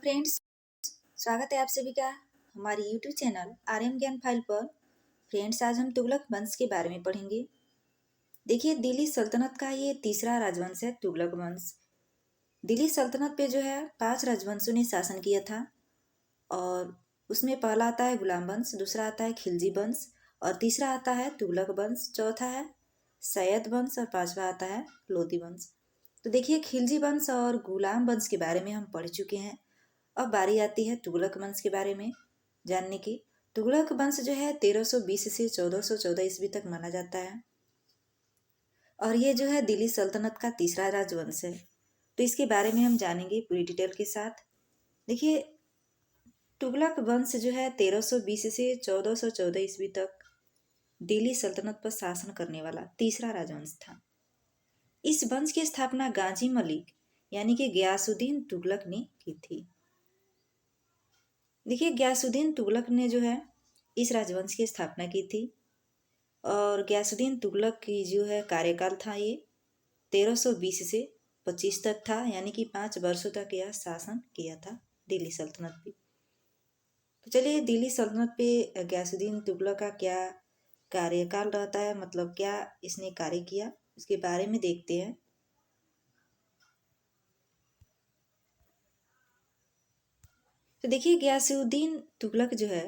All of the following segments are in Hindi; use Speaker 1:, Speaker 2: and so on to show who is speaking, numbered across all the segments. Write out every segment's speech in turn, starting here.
Speaker 1: फ्रेंड्स, स्वागत है आप सभी का हमारे यूट्यूब चैनल आर्यन ज्ञान फाइल पर। फ्रेंड्स, आज हम तुगलक वंश के बारे में पढ़ेंगे। देखिए, दिल्ली सल्तनत का ये तीसरा राजवंश है तुगलक वंश। दिल्ली सल्तनत पे जो है 5 राजवंशों ने शासन किया था और उसमें पहला आता है गुलाम वंश, दूसरा आता है खिलजी वंश और तीसरा आता है तुगलक वंश, चौथा है सैयद वंश और पांचवा आता है लोदी वंश। तो देखिए, खिलजी वंश और गुलाम वंश के बारे में हम पढ़ चुके हैं। अब बारी आती है तुगलक वंश के बारे में जानने की। तुगलक वंश जो है 1320 से 1414 ईस्वी तक माना जाता है और ये जो है दिल्ली सल्तनत का तीसरा राजवंश है। तो इसके बारे में हम जानेंगे पूरी डिटेल के साथ। देखिए, तुगलक वंश जो है 1320 से 1414 ईस्वी तक दिल्ली सल्तनत पर शासन करने वाला तीसरा राजवंश था। इस वंश की स्थापना गाजी मलिक यानी कि गयासुद्दीन तुगलक ने की थी। देखिए, गयासुद्दीन तुगलक ने जो है इस राजवंश की स्थापना की थी और गयासुद्दीन तुगलक की जो है कार्यकाल था ये 1320 से 25 तक था, यानी कि 5 वर्षों तक यह शासन किया था दिल्ली सल्तनत पे। तो चलिए, दिल्ली सल्तनत पे गयासुद्दीन तुगलक का क्या कार्यकाल रहता है, मतलब क्या इसने कार्य किया, उसके बारे में देखते हैं। तो देखिए, गयासुद्दीन तुगलक जो है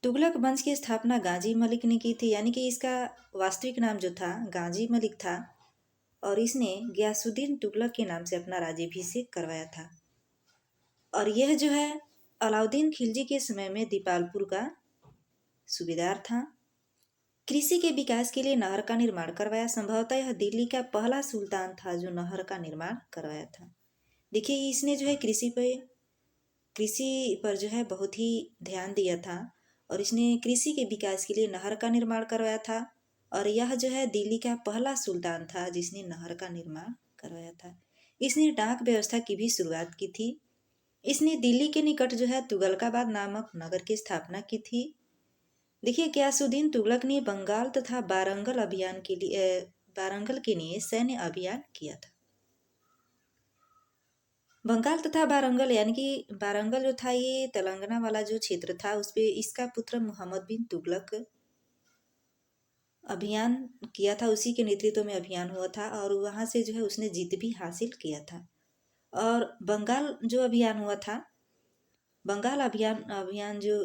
Speaker 1: तुगलक वंश की स्थापना गाजी मलिक ने की थी, यानी कि इसका वास्तविक नाम जो था गाजी मलिक था और इसने गयासुद्दीन तुगलक के नाम से अपना राज्याभिषेक करवाया था। और यह जो है अलाउद्दीन खिलजी के समय में दीपालपुर का सूबेदार था। कृषि के विकास के लिए नहर का निर्माण करवाया। संभवतः यह दिल्ली का पहला सुल्तान था जो नहर का निर्माण करवाया था। देखिए, इसने जो है कृषि पर जो है बहुत ही ध्यान दिया था और इसने कृषि के विकास के लिए नहर का निर्माण करवाया था और यह जो है दिल्ली का पहला सुल्तान था जिसने नहर का निर्माण करवाया था। इसने डाक व्यवस्था की भी शुरुआत की थी। इसने दिल्ली के निकट जो है तुगलकाबाद नामक नगर की स्थापना की थी। देखिए, गयासुद्दीन तुगलक ने बंगाल तथा बारंगल के लिए सैन्य अभियान किया था। बंगाल तथा बारंगल यानी कि बारंगल जो था ये तेलंगाना वाला जो क्षेत्र था, उस पे इसका पुत्र मोहम्मद बिन तुगलक अभियान किया था। उसी के नेतृत्व में अभियान हुआ था और वहां से जो है उसने जीत भी हासिल किया था। और बंगाल जो अभियान हुआ था, बंगाल अभियान जो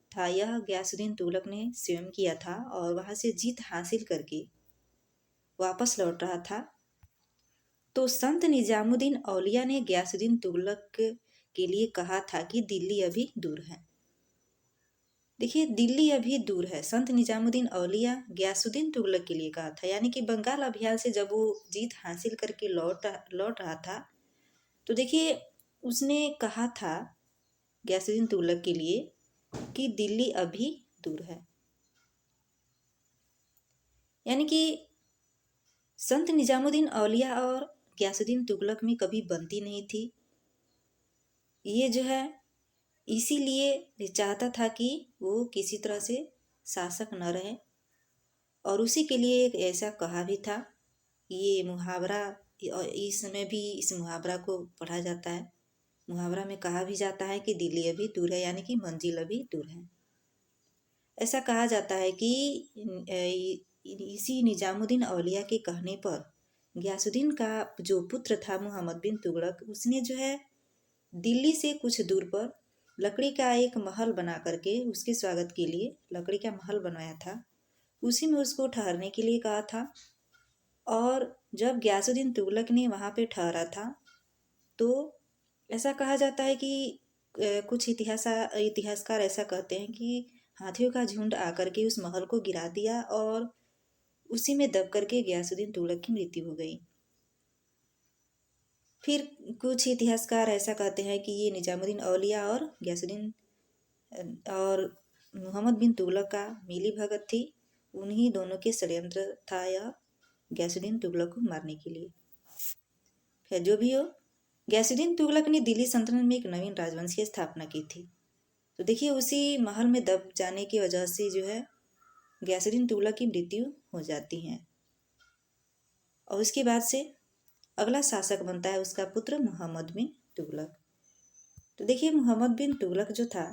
Speaker 1: था यह गयासुद्दीन तुगलक ने स्वयं किया था और वहां से जीत हासिल करके वापस लौट रहा था। तो संत निजामुद्दीन औलिया ने गयासुद्दीन तुगलक के लिए कहा था कि दिल्ली अभी दूर है। देखिए, दिल्ली अभी दूर है, संत निजामुद्दीन औलिया गयासुद्दीन तुगलक के लिए कहा था। यानी कि बंगाल अभियान से जब वो जीत हासिल करके लौट रहा था, तो देखिए उसने कहा था गयासुद्दीन तुगलक के लिए कि दिल्ली अभी दूर है। यानी कि संत निजामुद्दीन औलिया और गयासुद्दीन तुगलक में कभी बनती नहीं थी। ये जो है इसीलिए चाहता था कि वो किसी तरह से शासक न रहे और उसी के लिए एक ऐसा कहा भी था। ये मुहावरा, इस समय भी इस मुहावरा को पढ़ा जाता है। मुहावरा में कहा भी जाता है कि दिल्ली अभी दूर है, यानी कि मंजिल अभी दूर है। ऐसा कहा जाता है कि इसी निजामुद्दीन औलिया के कहने पर गयासुद्दीन का जो पुत्र था मोहम्मद बिन तुगलक, उसने जो है दिल्ली से कुछ दूर पर लकड़ी का एक महल बना करके उसके स्वागत के लिए लकड़ी का महल बनवाया था। उसी में उसको ठहरने के लिए कहा था। और जब गयासुद्दीन तुगलक ने वहाँ पे ठहरा था, तो ऐसा कहा जाता है कि कुछ इतिहासकार ऐसा कहते हैं कि हाथियों का झुंड आकर के उस महल को गिरा दिया और उसी में दब करके गयासुद्दीन तुगलक की मृत्यु हो गई। फिर कुछ इतिहासकार ऐसा कहते हैं कि ये निजामुद्दीन औलिया और गयासुद्दीन और मोहम्मद बिन तुगलक का मिली भगत थी। उन्हीं दोनों के षड्यंत्र था यह गयासुद्दीन तुगलक को मारने के लिए। खैर, जो भी हो, गयासुद्दीन तुगलक ने दिल्ली सल्तनत में एक नवीन राजवंश की स्थापना की थी। तो देखिए, उसी महल में दब जाने की वजह से जो है गयासुद्दीन तुगलक की मृत्यु हो जाती है और उसके बाद से अगला शासक बनता है उसका पुत्र मोहम्मद बिन तुगलक। तो देखिए मोहम्मद बिन तुगलक जो था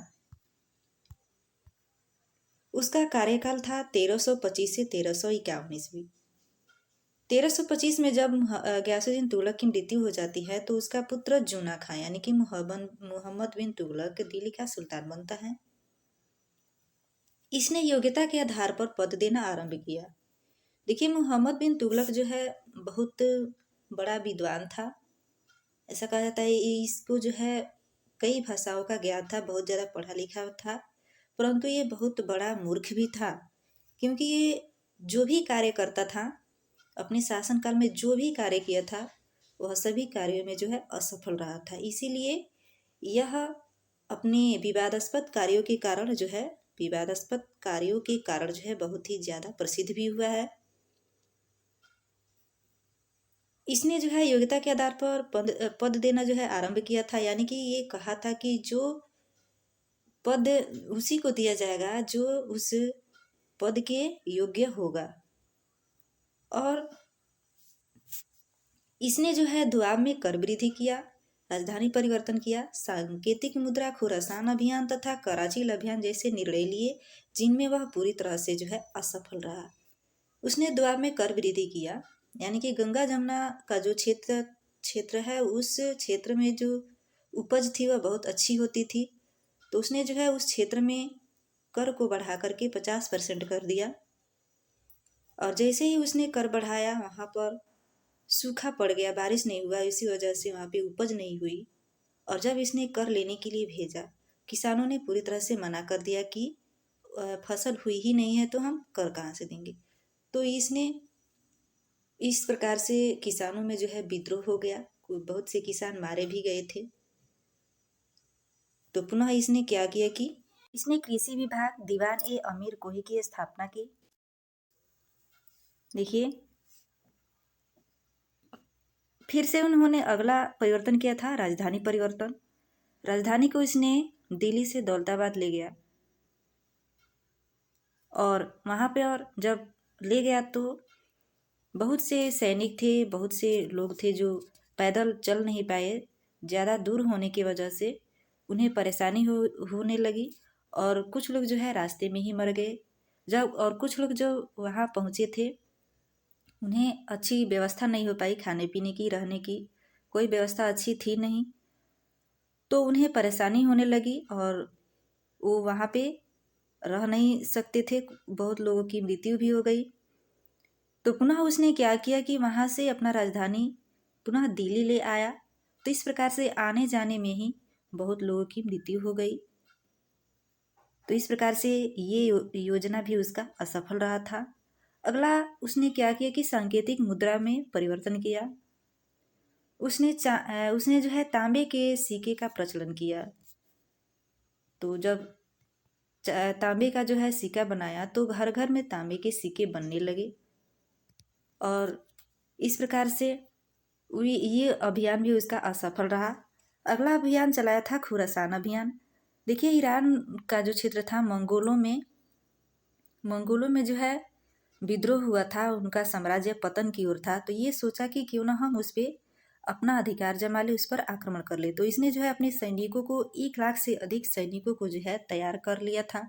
Speaker 1: उसका कार्यकाल था 1325 से 1351 ईस्वी। 1325 में जब गयासुद्दीन तुगलक की मृत्यु हो जाती है तो उसका पुत्र जूना खां यानी कि मोहम्मद बिन तुगलक दिल्ली का सुल्तान बनता है। इसने योग्यता के आधार पर पद देना आरंभ किया। देखिए मोहम्मद बिन तुगलक जो है बहुत बड़ा विद्वान था। ऐसा कहा जाता है इसको जो है कई भाषाओं का ज्ञान था, बहुत ज़्यादा पढ़ा लिखा था, परंतु ये बहुत बड़ा मूर्ख भी था, क्योंकि ये जो भी कार्य करता था अपने शासनकाल में जो भी कार्य किया था वह सभी कार्यों में जो है असफल रहा था। इसीलिए यह अपने विवादास्पद कार्यों के कारण जो है बहुत ही ज़्यादा प्रसिद्ध भी हुआ है। इसने जो है योग्यता के आधार पर पद देना जो है आरंभ किया था, यानी कि ये कहा था कि जो पद उसी को दिया जाएगा जो उस पद के योग्य होगा। और इसने जो है दुआब में कर वृद्धि किया, राजधानी परिवर्तन किया, सांकेतिक मुद्रा खुरासान अभियान तथा कराची अभियान जैसे निर्णय लिए जिनमें वह पूरी तरह से जो है असफल रहा। उसने दुआब में कर वृद्धि किया, यानी कि गंगा जमुना का जो क्षेत्र है उस क्षेत्र में जो उपज थी वह बहुत अच्छी होती थी, तो उसने जो है उस क्षेत्र में कर को बढ़ा करके 50% कर दिया। और जैसे ही उसने कर बढ़ाया वहाँ पर सूखा पड़ गया, बारिश नहीं हुआ, इसी वजह से वहाँ पे उपज नहीं हुई। और जब इसने कर लेने के लिए भेजा, किसानों ने पूरी तरह से मना कर दिया कि फसल हुई ही नहीं है तो हम कर कहाँ से देंगे। तो इसने इस प्रकार से किसानों में जो है विद्रोह हो गया, बहुत से किसान मारे भी गए थे। तो पुनः इसने क्या किया कि इसने कृषि विभाग दीवान ए अमीर कोही की स्थापना की। देखिए फिर से उन्होंने अगला परिवर्तन किया था राजधानी परिवर्तन। राजधानी को इसने दिल्ली से दौलताबाद ले गया, और वहाँ पे और जब ले गया तो बहुत से सैनिक थे, बहुत से लोग थे जो पैदल चल नहीं पाए, ज़्यादा दूर होने की वजह से उन्हें परेशानी होने लगी, और कुछ लोग जो है रास्ते में ही मर गए। और कुछ लोग जो वहाँ पहुँचे थे उन्हें अच्छी व्यवस्था नहीं हो पाई, खाने पीने की, रहने की कोई व्यवस्था अच्छी थी नहीं, तो उन्हें परेशानी होने लगी और वो वहाँ पे रह नहीं सकते थे, बहुत लोगों की मृत्यु भी हो गई। तो पुनः उसने क्या किया कि वहाँ से अपना राजधानी पुनः दिल्ली ले आया। तो इस प्रकार से आने जाने में ही बहुत लोगों की मृत्यु हो गई। तो इस प्रकार से ये योजना भी उसका असफल रहा था। अगला उसने क्या किया कि सांकेतिक मुद्रा में परिवर्तन किया। उसने जो है तांबे के सिक्के का प्रचलन किया। तो जब तांबे का जो है सिक्का बनाया तो घर घर में तांबे के सिक्के बनने लगे, और इस प्रकार से ये अभियान भी उसका असफल रहा। अगला अभियान चलाया था खुरासान अभियान। देखिए ईरान का जो क्षेत्र था मंगोलों में जो है विद्रोह हुआ था, उनका साम्राज्य पतन की ओर था। तो ये सोचा कि क्यों ना हम उस पर अपना अधिकार जमा ले, उस पर आक्रमण कर ले। तो इसने जो है अपने सैनिकों को 1 लाख से अधिक सैनिकों को जो है तैयार कर लिया था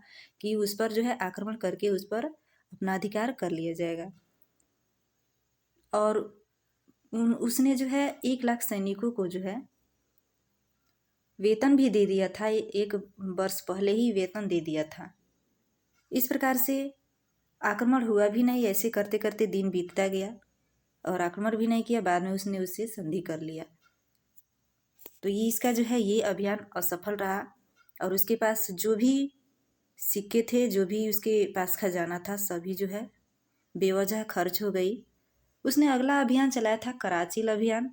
Speaker 1: कि उस पर जो है आक्रमण करके उस पर अपना अधिकार कर लिया जाएगा। और उसने जो है 1 लाख सैनिकों को जो है वेतन भी दे दिया था, 1 वर्ष पहले ही वेतन दे दिया था। इस प्रकार से आक्रमण हुआ भी नहीं, ऐसे करते करते दिन बीतता गया और आक्रमण भी नहीं किया। बाद में उसने उससे संधि कर लिया। तो ये इसका जो है ये अभियान असफल रहा, और उसके पास जो भी सिक्के थे, जो भी उसके पास खजाना था, सभी जो है बेवजह खर्च हो गई। उसने अगला अभियान चलाया था कराची अभियान।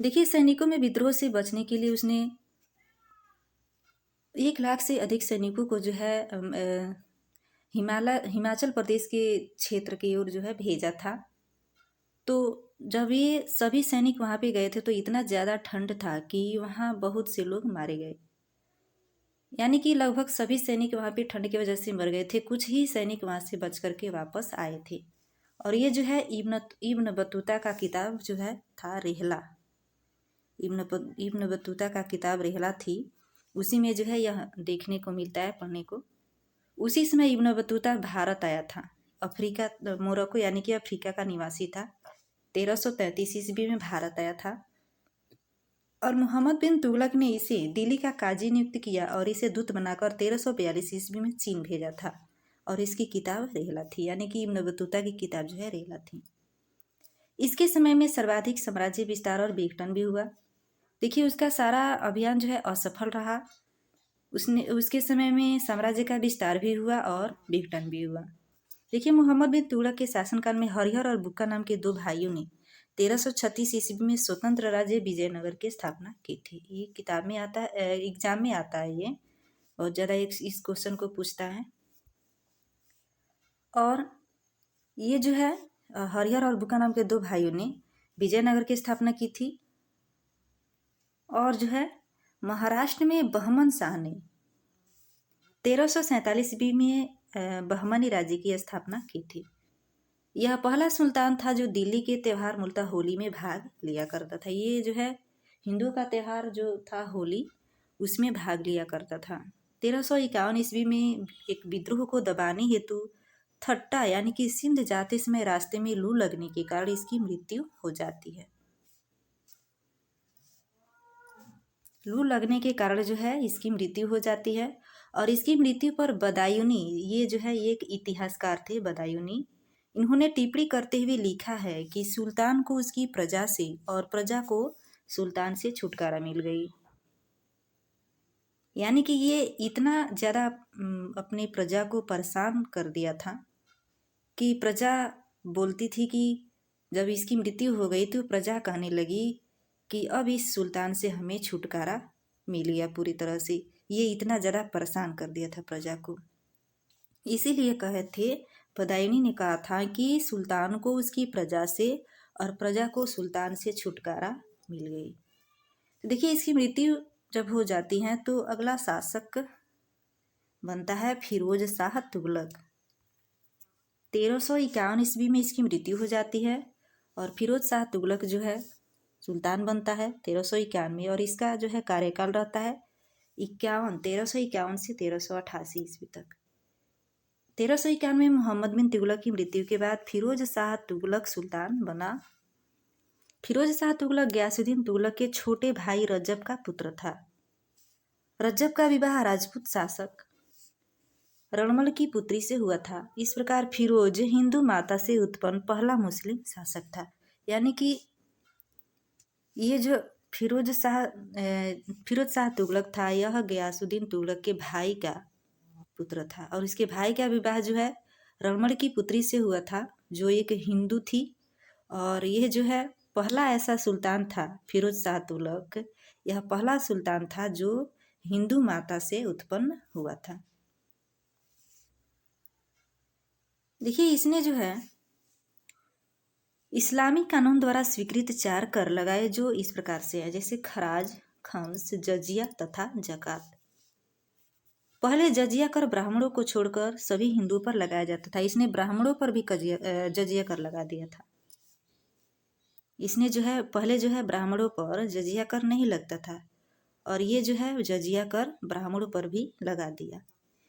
Speaker 1: देखिए सैनिकों में विद्रोह से बचने के लिए उसने 1 लाख से अधिक सैनिकों को जो है हिमाचल प्रदेश के क्षेत्र की ओर जो है भेजा था। तो जब ये सभी सैनिक वहाँ पे गए थे तो इतना ज़्यादा ठंड था कि वहाँ बहुत से लोग मारे गए, यानी कि लगभग सभी सैनिक वहाँ पे ठंड की वजह से मर गए थे। कुछ ही सैनिक वहाँ से बच करके वापस आए थे। और ये जो है इब्न बतूता का किताब जो है था रिहला। इब्न बतूता का किताब रिहला थी, उसी में जो है यह देखने को मिलता है, पढ़ने को। उसी समय इब्न बतूता भारत आया था। अफ्रीका, मोरक्को यानी कि अफ्रीका का निवासी था। 1333 ईस्वी में भारत आया था और मोहम्मद बिन तुगलक ने इसे दिल्ली का काजी नियुक्त किया और इसे दूत बनाकर 1342 ईस्वी में चीन भेजा था। और इसकी किताब रेहला थी, यानी कि इब्न बतूता की किताब जो है रेहला थी। इसके समय में सर्वाधिक साम्राज्य विस्तार और विघटन भी हुआ। देखिए, उसका सारा अभियान जो है असफल रहा। उसके समय में साम्राज्य का विस्तार भी हुआ और विघटन भी हुआ। देखिए, मोहम्मद बिन तुगलक के शासनकाल में हरिहर और बुक्का नाम के दो भाइयों ने 1336 ईस्वी में स्वतंत्र राज्य विजयनगर की स्थापना की थी। ये किताब में आता है, एग्जाम में आता है ये, और ज़्यादा इस क्वेश्चन को पूछता है। और ये जो है हरिहर और बुक्का नाम के दो भाइयों ने विजयनगर की स्थापना की थी। और जो है महाराष्ट्र में बहमन शाह ने 1347 ईस्वी में बहमनी राज्य की स्थापना की थी। यह पहला सुल्तान था जो दिल्ली के त्यौहार मूलतः होली में भाग लिया करता था। ये जो है हिंदू का त्यौहार जो था होली, उसमें भाग लिया करता था। 1351 ईस्वी में एक विद्रोह को दबाने हेतु थट्टा यानी कि सिंध जाते समय रास्ते में लू लगने के कारण इसकी मृत्यु हो जाती है। लू लगने के कारण जो है इसकी मृत्यु हो जाती है। और इसकी मृत्यु पर बदायूनी, ये जो है ये एक इतिहासकार थे बदायूनी, इन्होंने टिप्पणी करते हुए लिखा है कि सुल्तान को उसकी प्रजा से और प्रजा को सुल्तान से छुटकारा मिल गई। यानी कि ये इतना ज़्यादा अपनी प्रजा को परेशान कर दिया था कि प्रजा बोलती थी कि जब इसकी मृत्यु हो गई तो प्रजा कहने लगी कि अब इस सुल्तान से हमें छुटकारा मिल गया पूरी तरह से। ये इतना ज़्यादा परेशान कर दिया था प्रजा को। इसीलिए कहे थे, बदायूनी ने कहा था कि सुल्तान को उसकी प्रजा से और प्रजा को सुल्तान से छुटकारा मिल गई। तो देखिए, इसकी मृत्यु जब हो जाती है तो अगला शासक बनता है फिरोज शाह तुगलक। 1351 ईस्वी में इसकी मृत्यु हो जाती है और फिरोज शाह तुगलक जो है सुल्तान बनता है 1351 में। और इसका जो है कार्यकाल रहता है 1351 से 1388 ईस्वी तक। 1351 में मोहम्मद बिन तुगलक की मृत्यु के बाद फिरोज शाह तुगलक सुल्तान बना। फिरोज शाह तुगलक गयासुद्दीन तुगलक के छोटे भाई रजब का पुत्र था। रजब का विवाह राजपूत शासक रणमल की पुत्री से हुआ था। इस प्रकार फिरोज हिंदू माता से उत्पन्न पहला मुस्लिम शासक था। यानी कि ये जो फिरोज शाह तुगलक था, यह गयासुद्दीन तुगलक के भाई का पुत्र था। और इसके भाई का विवाह जो है रणमल की पुत्री से हुआ था, जो एक हिंदू थी। और यह जो है पहला ऐसा सुल्तान था, फिरोज शाह तुगलक यह पहला सुल्तान था जो हिंदू माता से उत्पन्न हुआ था। देखिए, इसने जो है इस्लामी कानून द्वारा स्वीकृत 4 कर लगाए, जो इस प्रकार से है, जैसे खराज, खम्स, जजिया तथा जकात। पहले जजिया कर ब्राह्मणों को छोड़कर सभी हिंदुओं पर लगाया जाता था। इसने ब्राह्मणों पर भी जजिया कर लगा दिया था। इसने जो है पहले जो है ब्राह्मणों पर जजिया कर नहीं लगता था, और ये जो है जजिया कर ब्राह्मणों पर भी लगा दिया।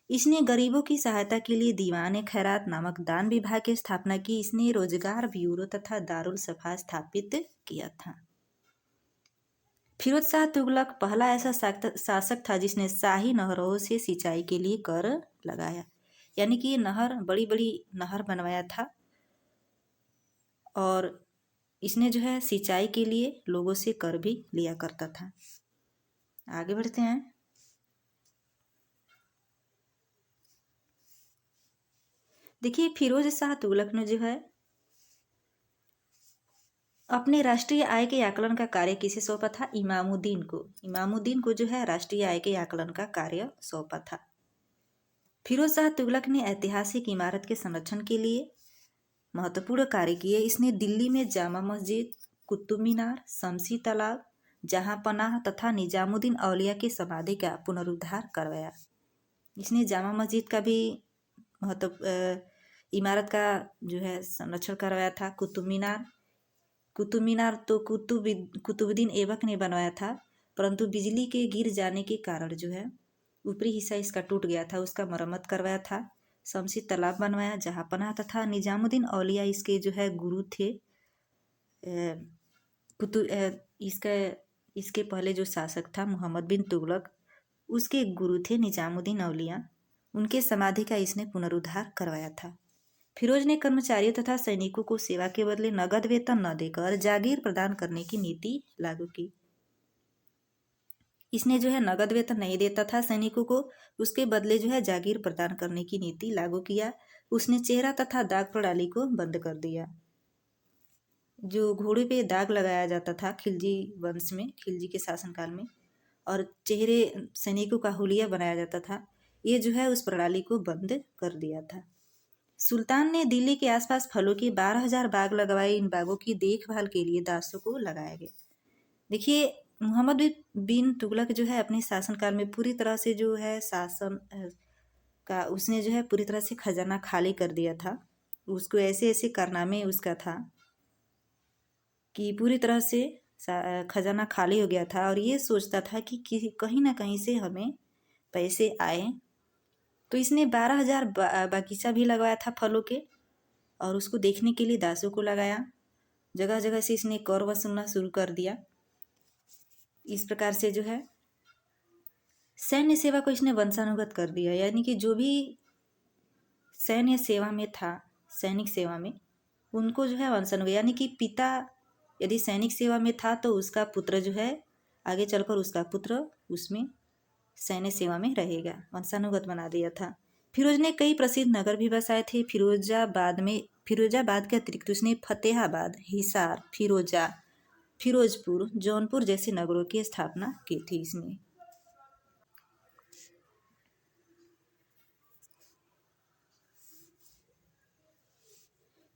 Speaker 1: इसने गरीबों की सहायता के लिए दीवान खैरात नामक दान विभाग की स्थापना की। इसने रोजगार ब्यूरो तथा दारुल सफा स्थापित किया था। फिरोज शाह तुगलक पहला ऐसा शासक था जिसने शाही नहरों से सिंचाई के लिए कर लगाया। यानी कि ये नहर, बड़ी बड़ी नहर बनवाया था, और इसने जो है सिंचाई के लिए लोगों से कर भी लिया करता था। आगे बढ़ते हैं। देखिए, फिरोज शाह तुगलक ने जो है अपने राष्ट्रीय आय के आकलन का कार्य किसे सौंपा था? इमामुद्दीन को। इमामुद्दीन को जो है राष्ट्रीय आय के आकलन का कार्य सौंपा था। फिरोज शाह तुगलक ने ऐतिहासिक इमारत के संरक्षण के लिए महत्वपूर्ण कार्य किए। इसने दिल्ली में जामा मस्जिद, कुतुब मीनार, शमसी तालाब, जहांपनाह तथा निजामुद्दीन औलिया की समाधि का पुनरुद्धार करवाया। इसने जामा मस्जिद का भी इमारत का जो है संरक्षण करवाया था। कुतुब मीनार कुतुब मीनार तो कुतुबुद्दीन ऐबक ने बनवाया था, परंतु बिजली के गिर जाने के कारण जो है ऊपरी हिस्सा इसका टूट गया था, उसका मरम्मत करवाया था। शमसी तालाब बनवाया, जहांपनाह तथा निजामुद्दीन औलिया इसके जो है गुरु थे। इसका इसके पहले जो शासक था मोहम्मद बिन तुगलक, उसके गुरु थे निजामुद्दीन औलिया, उनके समाधि का इसने पुनरुद्धार करवाया था। फिरोज ने कर्मचारियों तथा सैनिकों को सेवा के बदले नगद वेतन न देकर जागीर प्रदान करने की नीति लागू की। इसने जो है नगद वेतन नहीं देता था सैनिकों को, उसके बदले जो है जागीर प्रदान करने की नीति लागू किया। उसने चेहरा तथा दाग प्रणाली को बंद कर दिया। जो घोड़े पे दाग लगाया जाता था खिलजी वंश में, खिलजी के शासनकाल में, और चेहरे सैनिकों का हुलिया बनाया जाता था, ये जो है उस प्रणाली को बंद कर दिया था। सुल्तान ने दिल्ली के आसपास फलों के 12,000 बाग लगवाए। इन बागों की देखभाल के लिए दासों को लगाया गया। देखिए, मोहम्मद बिन तुगलक जो है अपने शासनकाल में पूरी तरह से जो है शासन का उसने जो है पूरी तरह से खजाना खाली कर दिया था। उसको ऐसे ऐसे कारनामे उसका था कि पूरी तरह से खजाना खाली हो गया था, और ये सोचता था कि कहीं ना कहीं से हमें पैसे आए। तो इसने 12,000 बागीचा भी लगवाया था फलों के, और उसको देखने के लिए दासों को लगाया। जगह जगह से इसने कर वसूलना शुरू कर दिया। इस प्रकार से जो है सैन्य सेवा को इसने वंशानुगत कर दिया, यानी कि जो भी सैन्य सेवा में था, सैनिक सेवा में, उनको जो है वंशानुगत, यानी कि पिता यदि सैनिक सेवा में था तो उसका पुत्र जो है आगे चलकर उसका पुत्र उसमें सैन्य सेवा में रहेगा, वंशानुगत बना दिया था। फिरोज ने कई प्रसिद्ध नगर भी बसाए थे। फिरोजाबाद के अतिरिक्त उसने फतेहाबाद, हिसार, फिरोजपुर, जौनपुर जैसे नगरों की स्थापना की थी इसने।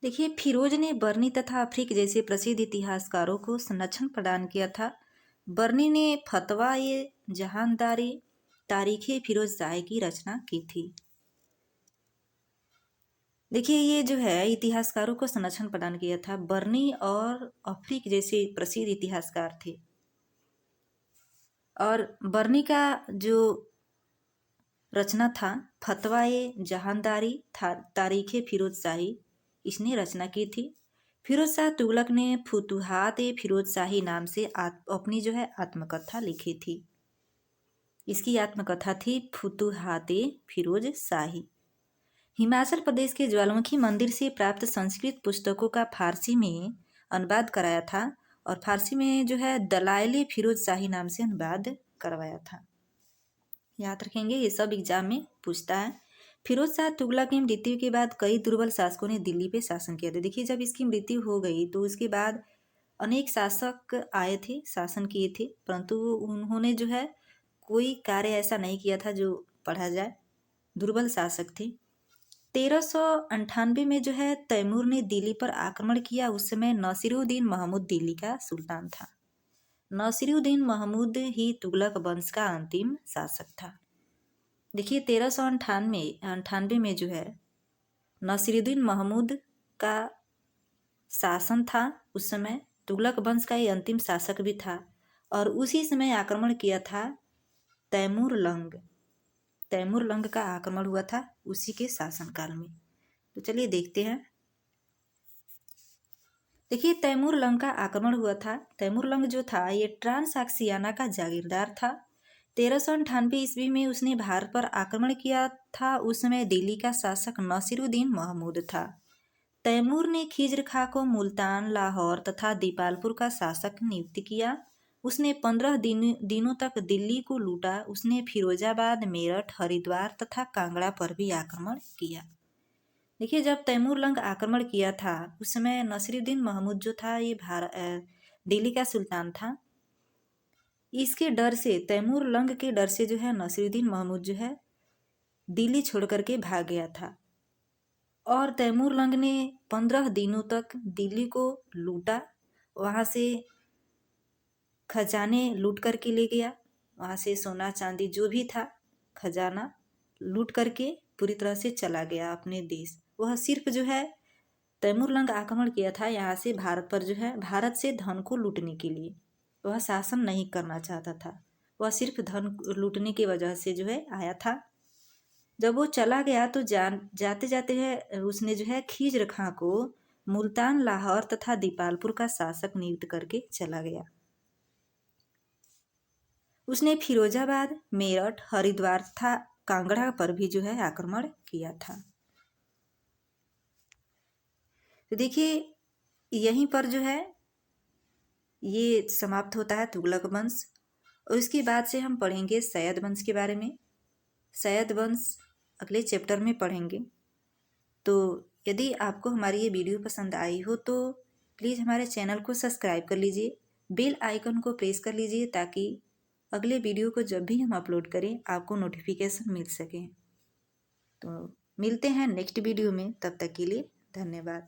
Speaker 1: देखिए, फिरोज ने बर्नी तथा अफ्रीक जैसे प्रसिद्ध इतिहासकारों को संरक्षण प्रदान किया था। बर्नी ने फतवा ये जहानदारी तारीखे फिरोज शाही की रचना की थी। देखिए, ये जो है इतिहासकारों को संरक्षण प्रदान किया था। बर्नी और अफ्रीक जैसे प्रसिद्ध इतिहासकार थे, और बर्नी का जो रचना था फतवा ये जहानदारी तारीखे फिरोज शाही, इसने रचना की थी। फिरोज शाह तुगलक ने फुतुहात ए फिरोज शाही नाम से अपनी जो है आत्मकथा लिखी थी। इसकी आत्मकथा थी फुतुहात ए फिरोज शाही। हिमाचल प्रदेश के ज्वालामुखी मंदिर से प्राप्त संस्कृत पुस्तकों का फारसी में अनुवाद कराया था, और फारसी में जो है दलाइल फिरोज शाही नाम से अनुवाद करवाया था। याद रखेंगे, ये सब एग्जाम में पूछता है। फिरोज शाह तुगलक की मृत्यु के बाद कई दुर्बल शासकों ने दिल्ली पे शासन किया था। देखिए, जब इसकी मृत्यु हो गई तो उसके बाद अनेक शासक आए थे, शासन किए थे, परंतु उन्होंने जो है कोई कार्य ऐसा नहीं किया था जो पढ़ा जाए। दुर्बल शासक थे। 1398 में जो है तैमूर ने दिल्ली पर आक्रमण किया। उस समय नसीरुद्दीन महमूद दिल्ली का सुल्तान था। नसीरुद्दीन महमूद ही तुगलक वंश का अंतिम शासक था। देखिए, 1398 में जो है नसीरुद्दीन महमूद का शासन था। उस समय तुगलक वंश का ये अंतिम शासक भी था, और उसी समय आक्रमण किया था तैमूर लंग का आक्रमण हुआ था उसी के शासनकाल में। तो चलिए देखते हैं। देखिए, तैमूर लंग का आक्रमण हुआ था। तैमूर लंग जो था ये ट्रांसक्सियाना का जागीरदार था। 1398 ईस्वी में उसने भारत पर आक्रमण किया था। उस समय दिल्ली का शासक नसीरुद्दीन महमूद था। तैमूर ने खिज्र खां को मुल्तान, लाहौर तथा दीपालपुर का शासक नियुक्त किया। उसने 15 दिनों तक दिल्ली को लूटा। उसने फिरोजाबाद, मेरठ, हरिद्वार तथा कांगड़ा पर भी आक्रमण किया। देखिए, जब तैमूर लंग आक्रमण किया था उस समय नसीरुद्दीन महमूद जो था ये दिल्ली का सुल्तान था। इसके डर से, तैमूर लंग के डर से जो है नसीरुद्दीन महमूद जो है दिल्ली छोड़ करके भाग गया था, और तैमूर लंग ने 15 दिनों तक दिल्ली को लूटा। वहाँ से खजाने लूट करके ले गया। वहाँ से सोना चांदी जो भी था खजाना लूट करके पूरी तरह से चला गया अपने देश। वह सिर्फ जो है तैमूरलंग आक्रमण किया था यहाँ से भारत पर जो है, भारत से धन को लूटने के लिए। वह शासन नहीं करना चाहता था, वह सिर्फ धन लूटने की वजह से जो है आया था। जब वो चला गया तो जाते जाते है उसने जो है खीजर खां को मुल्तान, लाहौर तथा दीपालपुर का शासक नियुक्त करके चला गया। उसने फिरोजाबाद, मेरठ, हरिद्वार तथा कांगड़ा पर भी जो है आक्रमण किया था। तो देखिए यहीं पर जो है ये समाप्त होता है तुगलक वंश। और इसके बाद से हम पढ़ेंगे सैयद वंश के बारे में। सैयद वंश अगले चैप्टर में पढ़ेंगे। तो यदि आपको हमारी ये वीडियो पसंद आई हो तो प्लीज़ हमारे चैनल को सब्सक्राइब कर लीजिए, बेल आइकन को प्रेस कर लीजिए ताकि अगले वीडियो को जब भी हम अपलोड करें आपको नोटिफिकेशन मिल सके। तो मिलते हैं नेक्स्ट वीडियो में, तब तक के लिए धन्यवाद।